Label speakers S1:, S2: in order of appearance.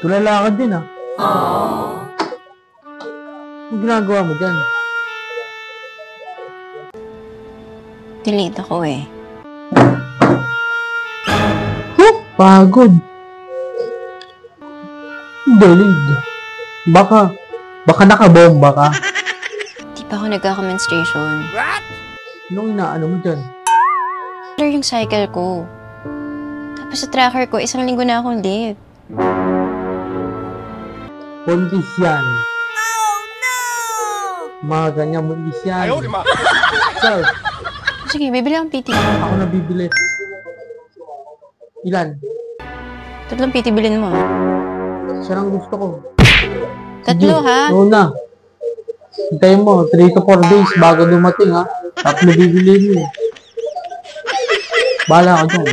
S1: Tulala ka din ah. Anong ginagawa mo dyan?
S2: Delete ako eh.
S1: Pagod. Delete. Baka nakabomba ka.
S2: Di pa ako nagkaka-menstruation.
S1: Anong inaano mo dyan?
S2: Regular yung cycle ko. Tapos sa tracker ko, 1 linggo na akong late.
S1: Bundis yan. Mga ganyan bundis yan. Sir,
S2: Sige, bibili akong PT.
S1: ako na bibili. Ilan?
S2: 3 PT bilhin mo.
S1: Siya ang gusto ko.
S2: 3 ha?
S1: Oo na. Hintayin mo, 3 to 4 days bago dumating ha. Tapos bibili mo. Bahala ka dyan.